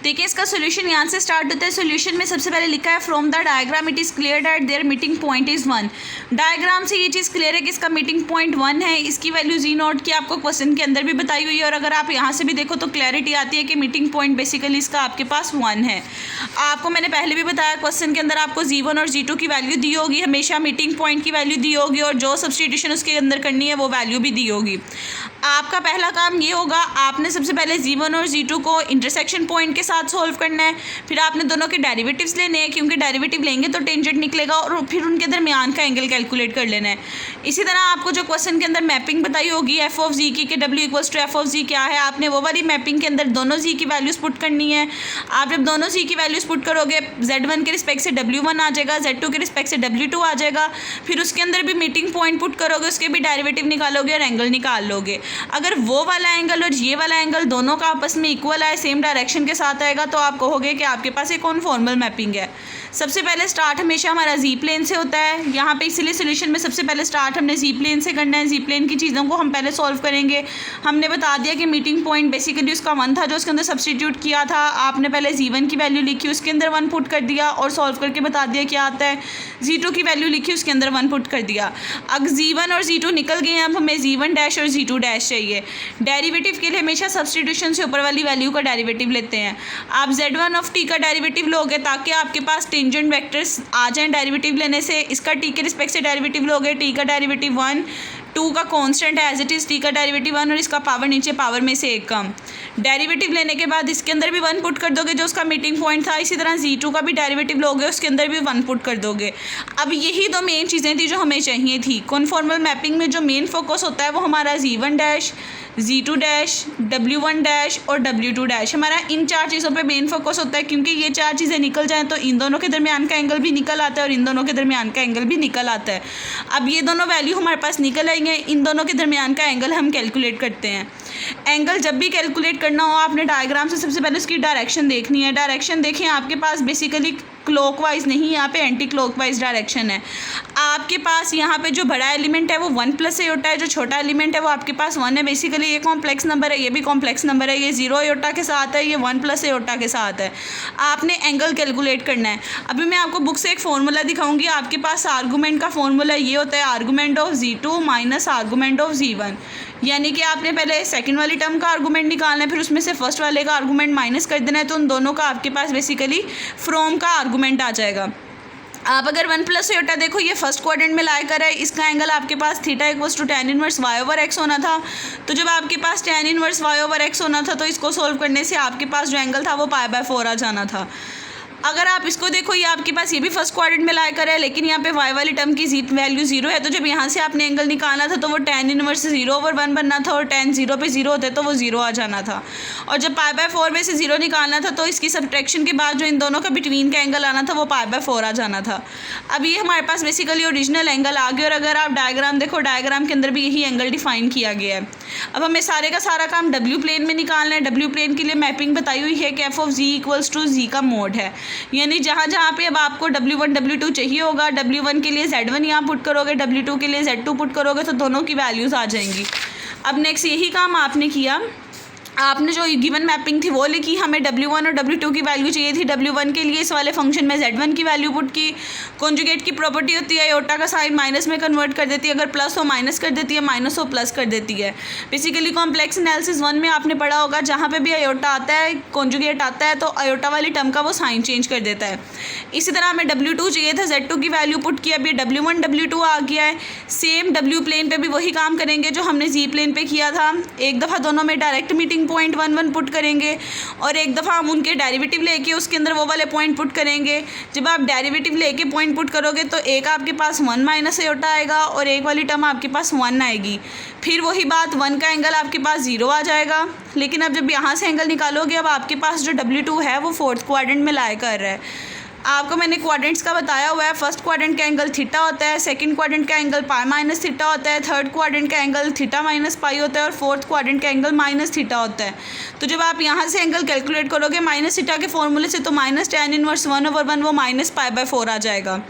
देखिए इसका सोल्यूशन यहाँ से स्टार्ट होता है। सोल्यूशन में सबसे पहले लिखा है from the diagram it is clear that their meeting point is 1। Diagram से ये चीज़ क्लियर है कि इसका मीटिंग पॉइंट 1 है। इसकी वैल्यू जी नॉट की आपको क्वेश्चन के अंदर भी बताई हुई है, और अगर आप यहाँ से भी देखो तो क्लैरिटी आती है कि मीटिंग पॉइंट बेसिकली इसका आपके पास 1 है। आपको मैंने पहले भी बताया क्वेश्चन के अंदर आपको G1 और G2 की वैल्यू दी होगी, हमेशा मीटिंग पॉइंट की वैल्यू दी होगी, और जो सब्स्टिट्यूशन उसके अंदर करनी है वो वैल्यू भी दी होगी। आपका पहला काम ये होगा, आपने सबसे पहले G1 और G2 को इंटरसेक्शन पॉइंट के साथ सॉल्व करना है। फिर आपने दोनों के डेरिवेटिव्स लेने हैं, क्योंकि डेरिवेटिव लेंगे तो टेंजेंट निकलेगा, और फिर उनके दरमियान का एंगल कैलकुलेट कर लेना है। इसी तरह आपको जो क्वेश्चन के अंदर मैपिंग बताई होगी एफ ऑफ जी की, कि W = एफ ऑफ जी क्या है, आपने वो वाली मैपिंग के अंदर दोनों जी की वैल्यूज़ पुट करनी है। आप जब दोनों जी की वैल्यूज़ पुट करोगे, Z1 के रिस्पेक्ट से W1 आ जाएगा, Z2 के रिस्पेक्ट से W2 आ जाएगा। फिर उसके अंदर भी मीटिंग पॉइंट पुट करोगे, उसके भी डेरिवेटिव निकालोगे और एंगल निकाल लोगे। अगर वो वाला एंगल और ये वाला एंगल दोनों का आपस में इक्वल आए, सेम डायरेक्शन के साथ आएगा, तो आप कहोगे कि आपके पास एक कॉन्फॉर्मल मैपिंग है। सबसे पहले स्टार्ट हमेशा हमारा जी प्लेन से होता है यहाँ पे, इसलिए सोल्यूशन में सबसे पहले स्टार्ट हमने जी प्लेन से करना है। जी प्लेन की चीज़ों को हम पहले सॉल्व करेंगे। हमने बता दिया कि मीटिंग पॉइंट बेसिकली उसका 1 था, जो उसके अंदर सब्स्टिट्यूट किया था। आपने पहले G1 की वैल्यू लिखी, उसके अंदर 1 पुट कर दिया और सॉल्व करके बता दिया क्या आता है। G2 की वैल्यू लिखी, उसके अंदर 1 पुट कर दिया। अब G1 और G2 निकल गए हैं, अब हमें G1 डैश और G2 डैश चाहिए। डेरिवेटिव के लिए हमेशा सब्स्टिट्यूशन से ऊपर वाली वैल्यू का डेरिवेटिव लेते हैं। आप Z1 ऑफ t का डेरिवेटिव लोगे ताकि आपके पास टेंजेंट वेक्टर्स आ जाएं डेरिवेटिव लेने से। इसका t के रिस्पेक्ट से डेरिवेटिव लोगे, t का डेरिवेटिव 1, 2 का कांस्टेंट है एज इट इज़, t का डेरिवेटिव 1, और इसका पावर नीचे पावर में से 1 कम। डेरिवेटिव लेने के बाद इसके अंदर भी 1 पुट कर दोगे जो उसका मीटिंग पॉइंट था। इसी तरह G2 का भी डेरिवेटिव लोगे, उसके अंदर भी 1 पुट कर दोगे। अब यही दो मेन चीज़ें थी जो हमें चाहिए थी। कॉन्फॉर्मल मैपिंग में जो मेन फोकस होता है वो हमारा G1 dash, G2 dash, W1 dash और W2 डैश, हमारा इन 4 चीज़ों पे मेन फोकस होता है, क्योंकि ये 4 चीज़ें निकल जाएं तो इन दोनों के दरमियान का एंगल भी निकल आता है और इन दोनों के दरमियान का एंगल भी निकल आता है। अब ये दोनों वैल्यू हमारे पास निकल आई हैं, इन दोनों के दरमियान का एंगल हम कैलकुलेट करते हैं। एंगल जब भी कैलकुलेट करना हो, आपने डायग्राम से सबसे पहले उसकी डायरेक्शन देखनी है। डायरेक्शन देखें, आपके पास बेसिकली क्लॉकवाइज नहीं, यहाँ पे एंटी क्लॉकवाइज डायरेक्शन है। आपके पास यहाँ पे जो बड़ा एलिमेंट है वो 1 प्लस एयोटा है, जो छोटा एलिमेंट है वो आपके पास 1 है। बेसिकली ये कॉम्प्लेक्स नंबर है, ये भी कॉम्प्लेक्स नंबर है। ये 0 एयोटा के साथ है, ये 1 प्लस एयोटा के साथ है। आपने एंगल कैलकुलेट करना है। अभी मैं आपको बुक से एक फार्मूला दिखाऊंगी। आपके पास आर्गूमेंट का फार्मूला ये होता है, argument of G2 minus argument of G1। यानी कि आपने पहले सेकंड वाली टर्म का आर्गूमेंट निकालना है, फिर उसमें से फर्स्ट वाले का आर्गूमेंट माइनस कर देना है, तो उन दोनों का आपके पास बेसिकली फ्रॉम का आर्गूमेंट आ जाएगा। आप अगर 1 प्लस एयोटा देखो, ये फर्स्ट क्वाड्रेंट में लाई कर है, इसका एंगल आपके पास theta equals to tan inverse y/x होना था। तो जब आपके पास tan इनवर्स y/x होना था, तो इसको सोल्व करने से आपके पास जो एंगल था वो π/4 आ जाना था। अगर आप इसको देखो, ये आपके पास ये भी फर्स्ट क्वाड्रेंट में लाया कर है, लेकिन यहाँ पे y वाली टर्म की वैल्यू 0 है, तो जब यहाँ से आपने एंगल निकालना था तो वो tan इनवर्स 0/1 बनना था, और tan 0 पे 0 होते तो वो 0 आ जाना था। और जब π/4 में से 0 निकालना था तो इसकी सब्ट्रैक्शन के बाद जो इन दोनों का बिटवीन का एंगल आना था वो π/4 आ जाना था। अब ये हमारे पास बेसिकली ओरिजिनल एंगल आ गया। और अगर आप डायग्राम देखो, डायग्राम के अंदर भी यही एंगल डिफाइन किया गया है। अब हमें सारे का सारा काम W प्लेन में निकालना है। W प्लेन के लिए मैपिंग बताई हुई है कि F of G equals to G का मोड है, यानी जहाँ जहाँ पे अब आपको W1 W2 चाहिए होगा, W1 के लिए Z1 यहाँ पुट करोगे, W2 के लिए Z2 पुट करोगे, तो दोनों की वैल्यूज़ आ जाएंगी। अब नेक्स्ट यही काम आपने किया। आपने जो गिवन मैपिंग थी वो लिखी, हमें W1 और W2 की वैल्यू चाहिए थी। W1 के लिए इस वाले फंक्शन में Z1 की वैल्यू पुट की। कॉन्जुगेट की प्रॉपर्टी होती है, एयोटा का साइन माइनस में कन्वर्ट कर देती है, अगर प्लस हो माइनस कर देती है, माइनस हो प्लस कर देती है। बेसिकली कॉम्प्लेक्स एनालिसिस 1 में आपने पढ़ा होगा, जहाँ पे भी एयोटा आता है, कॉन्जुगेट आता है, तो एयोटा वाली टर्म का वो साइन चेंज कर देता है। इसी तरह हमें W2 चाहिए था, Z2 की वैल्यू पुट की। अब ये W1 W2 आ गया है। सेम W प्लेन पे भी वही काम करेंगे जो हमने जी प्लेन पे किया था। एक दफ़ा दोनों में डायरेक्ट मीटिंग पॉइंट 1 पुट करेंगे, और एक दफ़ा हम उनके डेरिवेटिव लेके उसके अंदर वो वाले पॉइंट पुट करेंगे। जब आप डेरिवेटिव लेके पॉइंट पुट करोगे तो एक आपके पास 1 माइनस एयोटा आएगा और एक वाली टर्म आपके पास 1 आएगी। फिर वही बात, 1 का एंगल आपके पास 0 आ जाएगा। लेकिन अब जब यहाँ से एंगल निकालोगे, अब आपके पास जो W2 है वो 4th क्वाड्रेंट में लाया कर रहा है। आपको मैंने क्वाड्रेंट्स का बताया हुआ है। फर्स्ट क्वाड्रेंट का एंगल थीटा होता है, सेकंड क्वाड्रेंट का एंगल पाई माइनस थीटा होता है, थर्ड क्वाड्रेंट का एंगल थीटा माइनस पाई होता है और फोर्थ क्वाड्रेंट का एंगल माइनस थीटा होता है। तो जब आप यहाँ से एंगल कैलकुलेट करोगे माइनस थीटा के फॉर्मूले से, तो माइनस tan इनवर्स 1/1 वो माइनस पाई/4 आ जाएगा।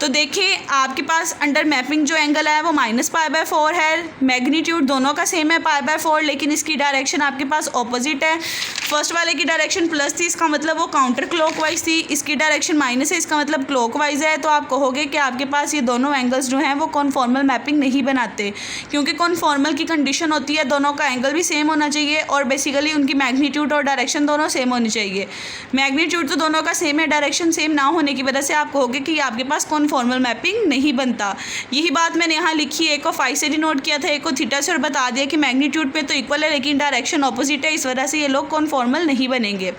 तो देखिए आपके पास अंडर मैपिंग जो एंगल है वो माइनस पाई/4 है, मैग्नीट्यूड दोनों का सेम है पाई/4, लेकिन इसकी डायरेक्शन आपके पास ऑपोजिट है। फर्स्ट वाले की डायरेक्शन प्लस थी, इसका मतलब वो काउंटर क्लॉकवाइज थी, इसकी डायरेक्शन माइनस है, इसका मतलब क्लॉकवाइज है। तो आप कहोगे कि आपके पास ये दोनों एंगल्स जो हैं वो कॉन्फॉर्मल मैपिंग नहीं बनाते, क्योंकि कॉन्फॉर्मल की कंडीशन होती है दोनों का एंगल भी सेम होना चाहिए और बेसिकली उनकी मैग्नीट्यूड और डायरेक्शन दोनों सेम होनी चाहिए। मैग्नीट्यूड तो दोनों का सेम है, डायरेक्शन सेम ना होने की वजह से आप कहोगे कि आपके पास कॉन्फॉर्मल मैपिंग नहीं बनता। यही बात मैंने यहाँ लिखी है, एक को फाई से डिनोट किया था, एक को थीटा से, और बता दिया कि मैग्नीट्यूड पे तो इक्वल है लेकिन डायरेक्शन ऑपोजिट है, इस वजह से ये लोग कॉन्फॉर्मल नहीं बनेंगे।